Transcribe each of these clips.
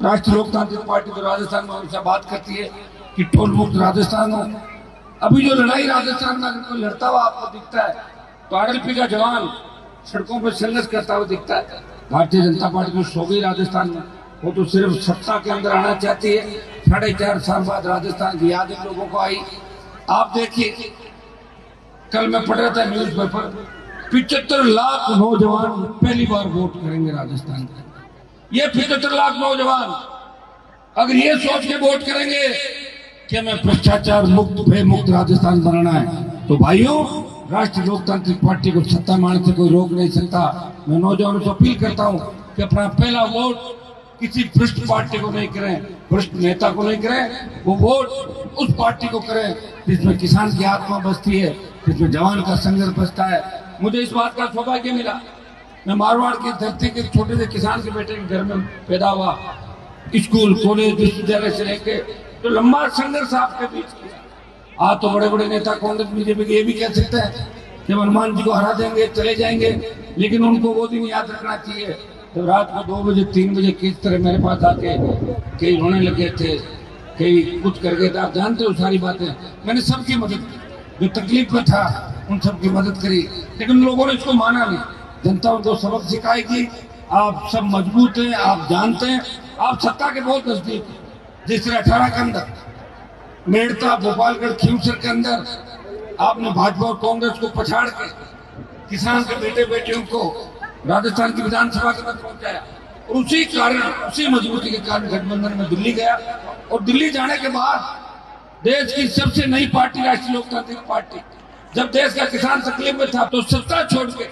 राष्ट्रीय लोकतांत्रिक पार्टी तो राजस्थान में हमेशा बात करती है कि टोल मुक्त राजस्थान हो। अभी जो लड़ाई राजस्थान में अगर कोई लड़ता हुआ आपको दिखता है तो आरएलपी का जवान सड़कों पर संघर्ष करता हुआ दिखता है। भारतीय जनता पार्टी को सो गई राजस्थान में, वो तो सिर्फ सत्ता के अंदर आना चाहती है। 4.5 साल बाद राजस्थान की याद इन लोगों को आई। आप देखिए, कल मैं पढ़ रहा था न्यूज पेपर, 75 लाख नौजवान पहली बार वोट करेंगे राजस्थान में। ये 75 लाख नौजवान अगर ये सोच के वोट करेंगे कि हमें भ्रष्टाचार मुक्त भय मुक्त राजस्थान बनाना है, तो भाइयों राष्ट्रीय लोकतांत्रिक पार्टी को सत्ता में आने से कोई रोक नहीं सकता। मैं नौजवानों से अपील करता हूं कि अपना पहला वोट किसी भ्रष्ट पार्टी को नहीं करें, भ्रष्ट नेता को नहीं करें, वो वोट उस पार्टी को करें जिसमें किसान की आत्मा बसती है, जिसमें जवान का संघर्ष बसता है। मुझे इस बात का सौभाग्य मिला, मैं मारवाड़ की धरती के छोटे से किसान के बेटे के घर में पैदा हुआ। स्कूल कॉलेज विश्वविद्यालय से लेके तो लंबा संघर्ष आपके बीच किया। आज तो बड़े बड़े नेता कांग्रेस बीजेपी के ये भी कह सकते हैं कि हनुमान जी को हरा देंगे चले जाएंगे, लेकिन उनको वो दिन याद रखना चाहिए तो रात को 2 बजे 3 बजे किस तरह मेरे पास आके कई रोने लगे थे, कई कुछ करके थे। आप जानते हो सारी बातें, मैंने सबकी मदद की, जो तकलीफ में था उन सबकी मदद करी, लेकिन लोगों ने इसको माना नहीं। जनता उनको सबक सिखाएगी। आप सब मजबूत हैं, आप जानते हैं, आप सत्ता के बहुत नजदीक हैं। जिस तरह 18 के अंदर मेड़ता भोपालगढ़ खींवसर के अंदर आपने भाजपा और कांग्रेस को पछाड़ के किसान के बेटे बेटियों को राजस्थान की विधानसभा के अंदर पहुंचाया, और उसी कारण उसी मजबूती के कारण गठबंधन में दिल्ली गया। और दिल्ली जाने के बाद देश की सबसे नई पार्टी राष्ट्रीय लोकतांत्रिक पार्टी, जब देश का किसान तकलीफ में था तो सत्ता छोड़ के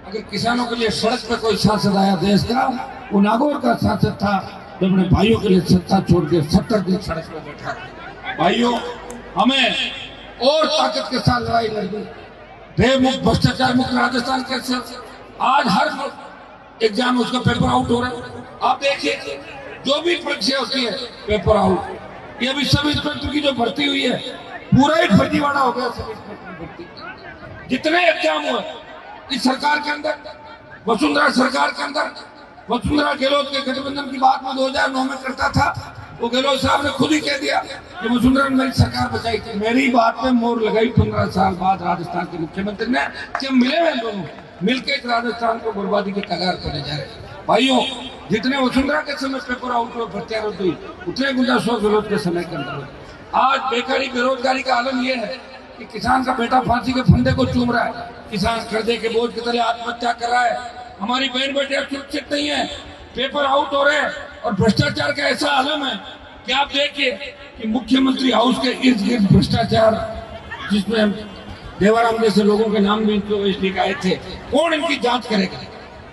अगर किसानों के लिए सड़क पर कोई सांसद आया देश का, वो नागौर का सांसद था जो अपने भाइयों के लिए सत्ता छोड़ के 70 दिन सड़क पर बैठा। भाइयों, हमें और ताकत के साथ लड़ाई लड़नी, भय मुक्त भ्रष्टाचार मुक्त राजस्थान कैसे। आज हर एग्जाम उसका पेपर आउट हो रहा है। आप देखिए, जो भी परीक्षा होती है पेपर आउट। ये अभी सब इंस्पेक्टर की जो भर्ती हुई है, पूरा ही फर्जीवाड़ा हो गया सब इंस्पेक्टर भर्ती। जितने एग्जाम हुए इस सरकार के अंदर, वसुंधरा सरकार के अंदर, वसुंधरा गहलोत के गठबंधन की बात में 2009 में करता था, वो गहलोत साहब ने खुद ही कह दिया कि वसुंधरा ने मेरी सरकार बचाई थी। मेरी बात पे मोहर लगाई 15 साल बाद राजस्थान के मुख्यमंत्री ने कि हम मिले हुए दोनों मिलकर राजस्थान को बर्बादी के कगार पर ले जा रहे। भाइयों, जितने वसुंधरा के समय पेपर आउट हुए भर्तियां होती, उतने गुंजा गहलोत के समय के अंदर। आज बेकारी बेरोजगारी का आलम यह है कि किसान का बेटा फांसी के फंदे को चूम रहा है, किसान कर्जे के बोझ की तरह आत्महत्या कर रहा है, हमारी बहन बेटे सुरक्षित नहीं है, पेपर आउट हो रहे हैं। और भ्रष्टाचार का ऐसा आलम है कि आप देखिए कि मुख्यमंत्री हाउस के इर्द गिर्द भ्रष्टाचार, जिसमें देवाराम जैसे लोगों के नाम भी इनको इसलिए आए थे, कौन इनकी जांच करेगा।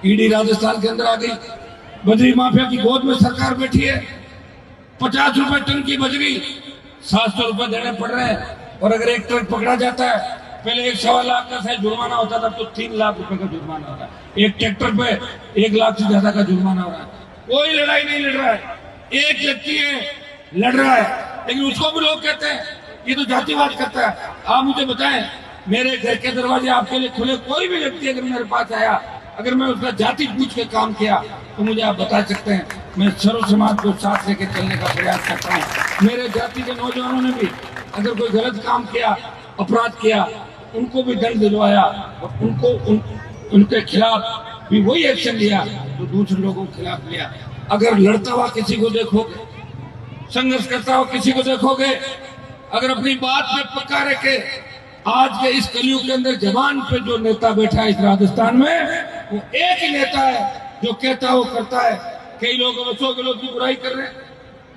ईडी राजस्थान के अंदर आ गई, बजरी माफिया की गोद में सरकार बैठी है। 50 रुपए टन की बजरी 700 रुपए देने पड़ रहे हैं, और अगर एक ट्रक पकड़ा जाता है, पहले 1.25 लाख का शायद जुर्माना होता था, तो 3 लाख रुपए का जुर्माना हो रहा है। एक ट्रैक्टर पे 1 लाख से ज्यादा का जुर्माना हो रहा है। कोई लड़ाई नहीं लड़ रहा है, एक व्यक्ति है लड़ रहा है, लेकिन उसको भी लोग कहते हैं ये तो जातिवाद करता है। आप मुझे बताएं, मेरे घर के दरवाजे आपके लिए खुले, कोई भी व्यक्ति अगर मेरे पास आया, अगर मैं उसका जाति पूछ के काम किया तो मुझे आप बता सकते हैं, मैं सर्व समाज को साथ लेके चलने का प्रयास करता हूँ। मेरे जाति के नौजवानों ने भी अगर कोई गलत काम किया, अपराध किया, उनको भी दंड दिलवाया, और उनको उनके खिलाफ भी वही एक्शन लिया जो दूसरे लोगों के खिलाफ लिया। अगर लड़ता हुआ किसी को देखोगे, संघर्ष करता हुआ किसी को देखोगे, अगर अपनी बात पे पक्का रखे, आज के इस कलयुग के अंदर जबान पे जो नेता बैठा है इस राजस्थान में, वो एक ही नेता है जो कहता है वो करता है। कई लोग अशोक गहलोत की बुराई कर रहे हैं।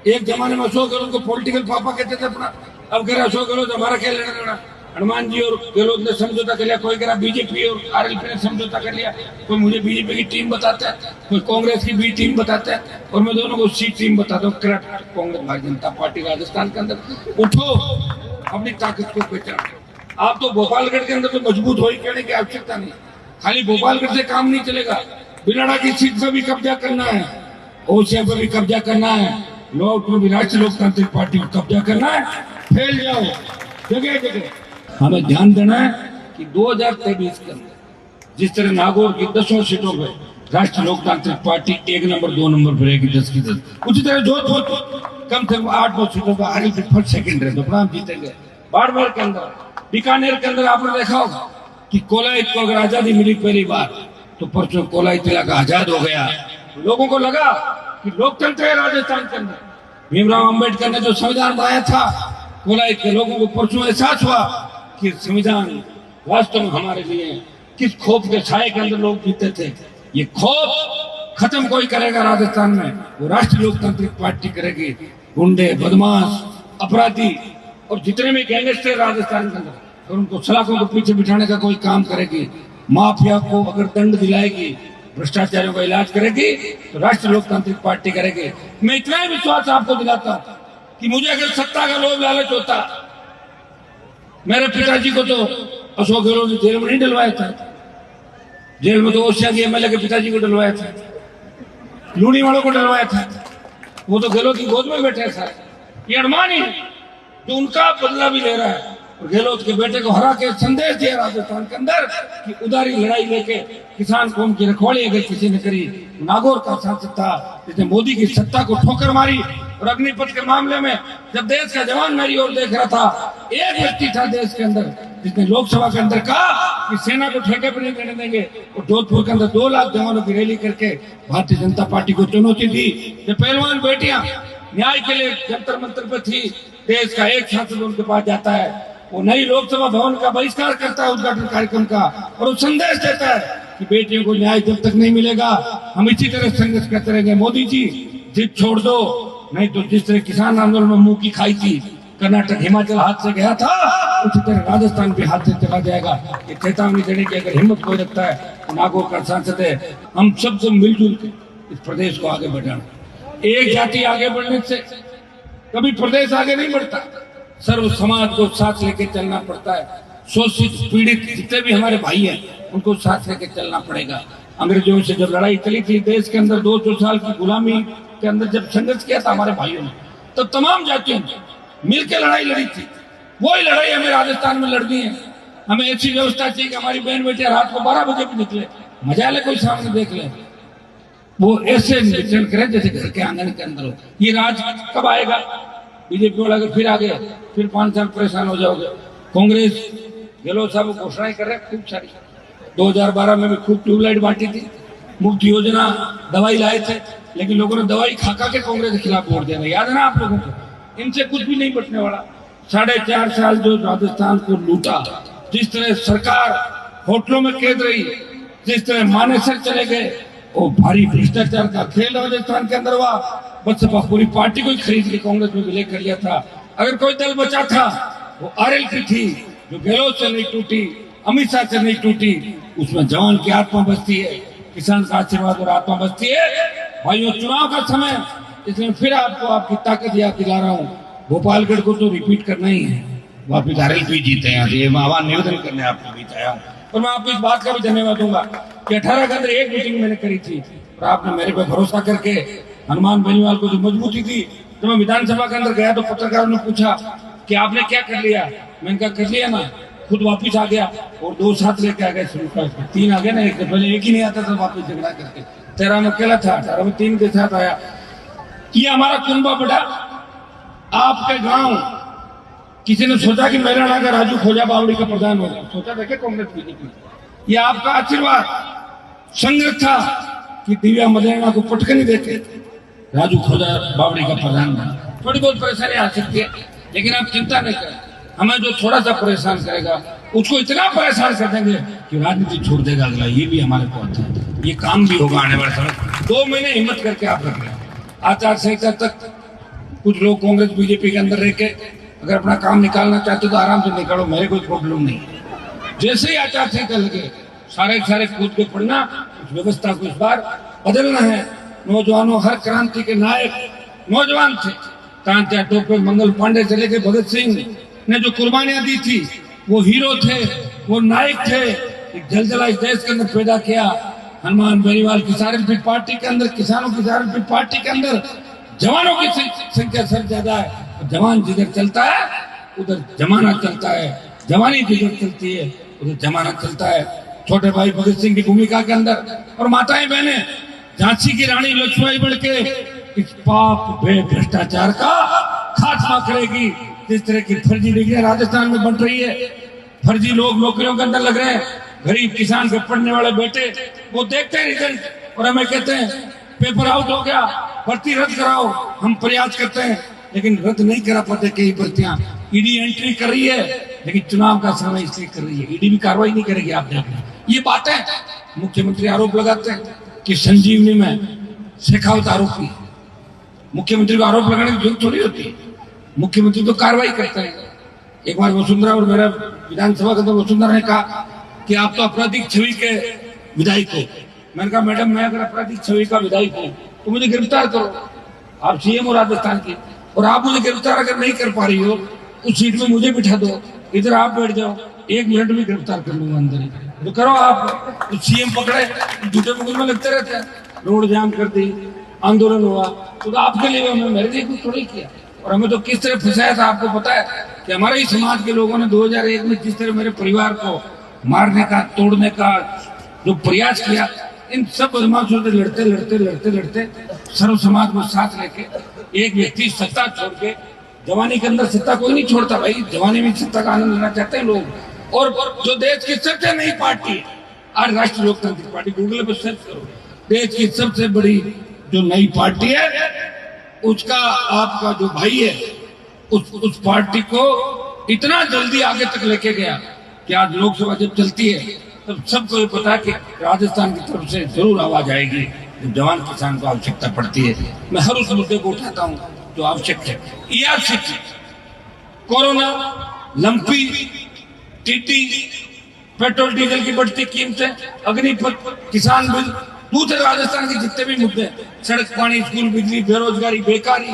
एक जमाने में अशोक गहलोत को पॉलिटिकल पापा कहते थे अपना, अब कह रहे अशोक गहलोत हमारा क्या लेना देना। हनुमान जी और गहलोत ने समझौता कर लिया, कोई कह रहा बीजेपी और आरएलपी ने समझौता कर लिया, कोई मुझे बीजेपी की टीम बताता है, कोई कांग्रेस की बी टीम बताता है, और मैं दोनों को सी टीम बताता हूँ। कांग्रेस भारतीय जनता पार्टी राजस्थान के अंदर उठो, अपनी ताकत को पहचानो। आप तो भोपालगढ़ के अंदर तो मजबूत हो ही कहने की आवश्यकता नहीं, खाली भोपालगढ़ से काम नहीं चलेगा। बिलाड़ा की सीट पर भी कब्जा करना है, ओसिया पर भी कब्जा करना है, लोग में भी राष्ट्रीय लोकतांत्रिक पार्टी को कब्जा करना है। फैल जाओ जगह जगह। हमें ध्यान देना है कि 2023 के अंदर जिस तरह नागौर की 10 सीटों पर राष्ट्रीय लोकतांत्रिक पार्टी 1 नंबर 2 नंबर पर रहेगी 10 की 10। उसी तरह जोधपुर कम से कम 8-9 सीटों पर आरएल पे फर्स्ट सेकंड रहे तो अपना जीतेंगे। बाड़मेर के अंदर, बीकानेर के अंदर आपने देखा होगा कि कोलाइत को अगर आजादी मिली पहली बार तो परसों कोलाइत इलाका आजाद हो गया। लोगों को लगा कि लोकतंत्र है राजस्थान के अंदर। भीमराव अंबेडकर ने जो संविधान बनाया था, कोलाइत के लोगों को परसों एहसास हुआ कि संविधान वास्तव में हमारे लिए किस खौफ के छाए के अंदर लोग जीते थे। ये खौफ खत्म कोई करेगा राजस्थान में, वो राष्ट्रीय लोकतांत्रिक पार्टी करेगी। गुंडे, बदमाश, अपराधी और जितने भी गैंगस्टर राजस्थान के अंदर, और उनको सलाखों को पीछे बिठाने का कोई काम करेगी। माफिया को अगर दंड दिलाएगी, भ्रष्टाचारियों का इलाज करेगी, तो राष्ट्रीय लोकतांत्रिक पार्टी करेगी। मैं इतना ही विश्वास आपको दिलाता हूं कि मुझे अगर सत्ता का लोभ लालच होता, मेरे पिताजी को तो अशोक गहलोत ने जेल में नहीं डलवाया था। जेल में तो ओसिया के एमएलए के पिताजी को डलवाया था, लूनी वालों को डलवाया था। वो तो गहलोत की गोद में बैठे था। ये अरमान ही जो उनका बदला भी ले रहा है। और गहलोत के बेटे को हरा के संदेश दिया राजस्थान के अंदर कि उदारी लड़ाई लेके किसान कौम की रखवाली अगर किसी ने करी। नागौर का सांसद था जिसने मोदी की सत्ता को ठोकर मारी। और अग्निपथ के मामले में जब देश का जवान मेरी ओर देख रहा था, एक व्यक्ति था देश के अंदर जिसने लोकसभा के अंदर कहा कि सेना को ठेके पर नहीं करने देंगे। और जोधपुर के अंदर 2 लाख जवानों की रैली करके भारतीय जनता पार्टी को चुनौती दी। जो पहलवान बेटियां न्याय के लिए जंतर मंतर पर थी, देश का एक सांसद उनके पास जाता है, वो नई लोकसभा भवन का बहिष्कार करता है उद्घाटन कार्यक्रम का, और वो संदेश देता है कि बेटियों को न्याय जब तक नहीं मिलेगा हम इसी तरह संघर्ष करते रहेंगे। मोदी जी जिद छोड़ दो, नहीं तो जिस तरह किसान आंदोलन में मुंह की खाई थी, कर्नाटक हिमाचल हाथ से गया था, उसी तरह राजस्थान भी हाथ से चला जाएगा। ये चेतावनी देने की अगर हिम्मत कोई रखता है तो नागौर का सांसद है। हम सबको मिलजुल के इस प्रदेश को आगे बढ़ाना। एक जाति आगे बढ़ने से कभी प्रदेश आगे नहीं बढ़ता। सर्व समाज को साथ लेके चलना पड़ता है। शोषित पीड़ित जितने भी हमारे भाई हैं उनको साथ लेके चलना पड़ेगा। अंग्रेजों से जब लड़ाई चली थी देश के अंदर, 200 साल की गुलामी के अंदर जब संघर्ष किया था हमारे भाइयों ने, तब तमाम जातियों ने मिलकर लड़ाई लड़ी थी। वही लड़ाई हमें राजस्थान में लड़नी है। हमें ऐसी व्यवस्था चाहिए कि हमारी बहन बेटियां रात को 12 बजे भी निकले, मजा ले कोई सामने देख ले, वो ऐसे विचरण करे जैसे घर के आंगन के अंदर हो। ये राज कब आएगा? बीजेपी वाला अगर फिर आ गया फिर 5 साल परेशान हो जाओगे। कांग्रेस गहलोत साहब घोषणाएं कर रहे हैं खूब सारी। 2012 में भी खूब ट्यूबलाइट बांटी थी, मुफ्त योजना, दवाई लाए थे, लेकिन लोगों ने दवाई खा के कांग्रेस के खिलाफ वोट दिया। याद है ना आप लोगों को? इनसे कुछ भी नहीं बचने वाला। 4.5 साल जो राजस्थान को लूटा, जिस तरह सरकार होटलों में कैद रही, जिस तरह मानेसर चले गए, वो भारी भ्रष्टाचार का खेल राजस्थान के अंदर हुआ। बसपा पूरी पार्टी को ही खरीद के कांग्रेस में विलय कर लिया था। अगर कोई दल बचा था वो आरएल की थी, जो गहलोत से नहीं टूटी, अमित शाह से नहीं टूटी। उसमें जवान की आत्मा बचती है, किसान का आशीर्वाद और आत्मा बचती है। भाइयों, चुनाव का समय, इसलिए फिर आपको आपकी ताकत याद दिला रहा हूँ। गोपालगढ़ को तो रिपीट करना ही है, वापिस आरएल भी जीते हैं। ये आह्वान निवेदन करने आपको बीच आया हूँ। और मैं आपको इस बात का भी धन्यवाद दूंगा कि 18 के अंदर एक मीटिंग मैंने करी थी और आपने मेरे पे भरोसा करके हनुमान बेनीवाल को जो मजबूती थी। जब मैं विधानसभा के अंदर गया तो पत्रकारों ने पूछा कि आपने क्या कर लिया? मैंने कहा कर लिया ना, खुद वापिस आ गया और 2 साथ लेके आ गए। 3 आ गए ना, एक पहले एक ही नहीं आता था, वापिस झगड़ा करके 13 में अकेला था, 18 में 3 के साथ आया। ये हमारा कुनबा बढ़ा। आपके गांव किसी ने सोचा कि मेरा का राजू खोजा बावड़ी का प्रधान होगा? सोचा था क्या कांग्रेस बीजेपी? ये आपका आशीर्वाद संघर्ष था कि दिव्या मदेरणा को पटकनी देके राजू खोजा बावड़ी का प्रधान बना। थोड़ी बहुत परेशानी आ सकती है, लेकिन आप चिंता नहीं करें। हमें जो थोड़ा सा परेशान करेगा उसको इतना परेशान कर देंगे कि राजनीति छोड़ देगा अगला। ये भी हमारे को आता है, ये काम भी होगा आने वाले समय। 2 महीने हिम्मत करके आप रख लें। आचार संहिता तक कुछ लोग कांग्रेस बीजेपी के अंदर रह के अगर अपना काम निकालना चाहते तो आराम से निकालो, मेरे कोई प्रॉब्लम नहीं है। जैसे ही आचार संहिता लगे सारे कूद के पड़ना, उस व्यवस्था को इस बार बदलना है। नौजवानों, हर क्रांति के नायक नौजवान थे। तांत्या टोपे, मंगल पांडे से लेके भगत सिंह ने जो कुर्बानियां दी थी, वो हीरो थे, वो नायक थे। एक जलजला इस देश के अंदर पैदा किया। हनुमान बेनीवाल की सार्वजनिक पार्टी के अंदर, किसानों की सार्वजनिक पार्टी के अंदर जवानों की संख्या सबसे ज्यादा है। जवान जिधर चलता है उधर जमाना चलता है, जवानी जिधर चलती है उधर जमाना चलता है। छोटे भाई भगत सिंह की भूमिका के अंदर, और माताएं बहनें झांसी की रानी लक्ष्मीबाई बढ़ के इस पाप वे भ्रष्टाचार का खात्मा करेगी। जिस तरह की फर्जी डिग्रियां राजस्थान में बन रही है, फर्जी लोग नौकरियों के अंदर लग रहे हैं, गरीब किसान के पढ़ने वाले बेटे वो देखते हैं रिजल्ट और हमें कहते हैं पेपर आउट हो गया, भर्ती रद्द कराओ। हम प्रयास करते हैं लेकिन रद्द नहीं करा पाते कई भर्तियां। ईडी एंट्री कर रही है लेकिन चुनाव का समय इसलिए कर रही है, ईडी भी कार्रवाई नहीं करेगी। आप देख लें, ये बातें मुख्यमंत्री आरोप लगाते हैं कि संजीवनी में शेखावत आरोपी। मुख्यमंत्री को आरोप लगाने की जरूरत थोड़ी होती है, मुख्यमंत्री तो कार्रवाई करते हैं। एक बार वसुंधरा और मेरा विधानसभा के अंदर वसुंधरा ने कहा कि आप तो आपराधिक छवि के विधायक हो। मैंने कहा मैडम, मैं अगर आपराधिक छवि का विधायक हूँ तो मुझे गिरफ्तार करो, आप सीएम हो राजस्थान की, और आप मुझे गिरफ्तार अगर नहीं कर पा रही हो उस सीट में मुझे बिठा दो, इधर आप बैठ जाओ, 1 मिनट में गिरफ्तार कर लूंगा अंदर ही। तो करो आप। तो सीएम पकड़े, झूठे मुकदमे लगते रहते हैं, रोड जाम कर दी, आंदोलन हुआ, तो आपके लिए हमने, मेरे लिए कुछ थोड़ी किया। और हमें तो किस तरह फंसाया था आपको पता है कि हमारे ही समाज के लोगों ने 2001 में जिस तरह मेरे परिवार को मारने का, तोड़ने का जो प्रयास किया, इन सब बदमाशों से लड़ते लड़ते लड़ते लड़ते सर्व समाज को साथ लेके एक व्यक्ति सत्ता छोड़ के, जवानी के अंदर सत्ता कोई नहीं छोड़ता भाई, जवानी में सत्ता का आनंद लेना चाहते हैं लोग। और जो देश की सबसे नई पार्टी है आज राष्ट्रीय लोकतांत्रिक पार्टी, गूगल पर सर्च करो, देश की सबसे बड़ी जो नई पार्टी है उसका आपका जो भाई है उस पार्टी को इतना जल्दी आगे तक लेके गया कि आज लोकसभा जब चलती है तब सबको ये पता है कि राजस्थान की तरफ से जरूर आवाज आएगी जब जवान किसान को आवश्यकता पड़ती है। मैं हर उस मुद्दे को उठाता हूँ जो आवश्यक है। ER6, corona, lumpy, TT, petrol diesel की बढ़ती कीमतें, अग्निपथ, किसान बिल, दूसरे राजस्थान के जितने भी मुद्दे, सड़क, पानी, स्कूल, बिजली, बेरोजगारी, बेकारी,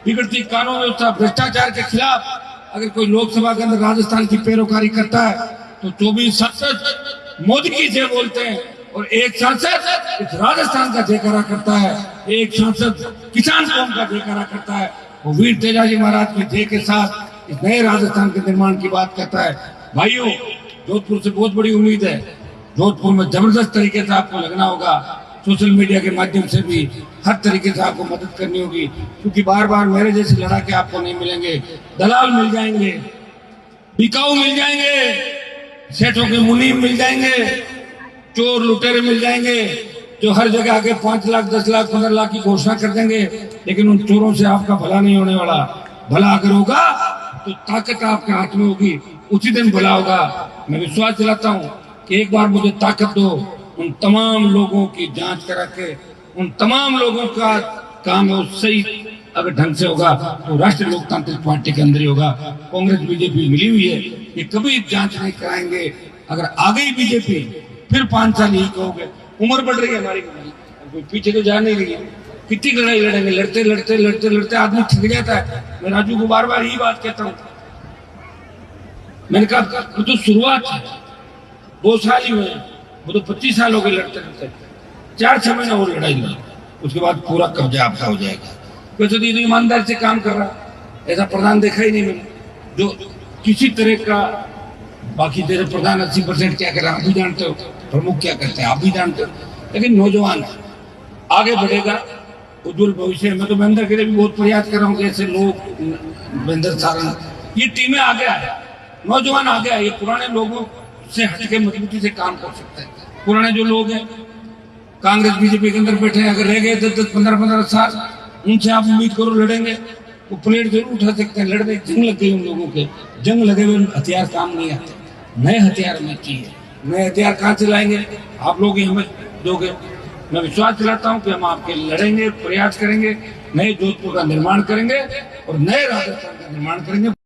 बिगड़ती कानून व्यवस्था, भ्रष्टाचार के खिलाफ अगर कोई लोकसभा के अंदर राजस्थान की पैरोकारी करता है तो 24 सांसद मोदी की जय बोलते हैं और एक सांसद इस राजस्थान का जयकारा करता है, एक सांसद किसान कौम का जयकारा करता है। वो वीर तेजाजी महाराज की जय के साथ इस नए राजस्थान के निर्माण की बात करता है। भाइयों, जोधपुर से बहुत बड़ी उम्मीद है। जोधपुर में जबरदस्त तरीके से आपको लगना होगा, सोशल मीडिया के माध्यम से भी हर तरीके से आपको मदद करनी होगी, क्योंकि बार बार मेरे जैसे लड़ाके आपको नहीं मिलेंगे। दलाल मिल जाएंगे, बिकाऊ मिल जाएंगे, सेठों के मुनीम मिल जाएंगे, चोर लुटेरे मिल जाएंगे जो हर जगह आके 5 लाख 10 लाख 15 लाख की घोषणा कर देंगे, लेकिन उन चोरों से आपका भला नहीं होने वाला। भला अगर होगा तो ताकत आपके हाथ में होगी, उसी दिन भला होगा। मैं विश्वास दिलाता हूँ कि एक बार मुझे ताकत दो, उन तमाम लोगों की जांच करा के उन तमाम लोगों का काम है सही अगर ढंग से होगा तो राष्ट्रीय लोकतांत्रिक पार्टी के अंदर ही होगा। कांग्रेस बीजेपी मिली हुई है, ये कभी जांच नहीं कराएंगे। अगर आ गई बीजेपी फिर 5 साल यही कहोगे। उम्र बढ़ रही है हमारी, कोई पीछे तो जा नहीं रही है। कितनी लड़ाई लड़ेंगे, लड़ते लड़ते लड़ते लड़ते आदमी थक जाता है। मैं राजू को बार बार यही बात कहता हूँ, मैंने कहा वो तो शुरुआत है, 2 साल ही हुए, वो तो 25 साल हो गए लड़ते लड़ते। 4-6 महीने और लड़ाई लड़ी, उसके बाद पूरा कब्जा आपका हो जाएगा। वैसे तो ईमानदारी से काम कर रहा, ऐसा प्रधान देखा ही नहीं मैंने जो किसी तरह का। बाकी तेरे प्रधान 80% क्या कर रहा है आप भी जानते हो, प्रमुख क्या करते हैं आप भी जानते हो, लेकिन नौजवान आगे बढ़ेगा, उज्जवल भविष्य। मैं तो महेंद्र के लिए भी बहुत प्रयास कर रहा हूँ कि ऐसे लोग, महेंद्र सारण, ये टीमें आगे आए, नौजवान आगे आए, ये पुराने लोगों से हटके मजबूती से काम कर सकते हैं। पुराने जो लोग हैं कांग्रेस बीजेपी के अंदर बैठे हैं, अगर रह गए 10-10 15-15 साल, उनसे आप उम्मीद करो लड़ेंगे, वो प्लेट जरूर उठा सकते हैं। लड़ने जंग लग गई उन लोगों के, जंग लगे हुए हथियार काम नहीं आते, नए हथियार हमें चाहिए। नए हथियार कहाँ से लाएंगे, आप लोग ही हमें दोगे। मैं विश्वास दिलाता हूँ कि हम आपके लड़ेंगे, प्रयास करेंगे, नए जोधपुर का निर्माण करेंगे और नए राजस्थान का निर्माण करेंगे।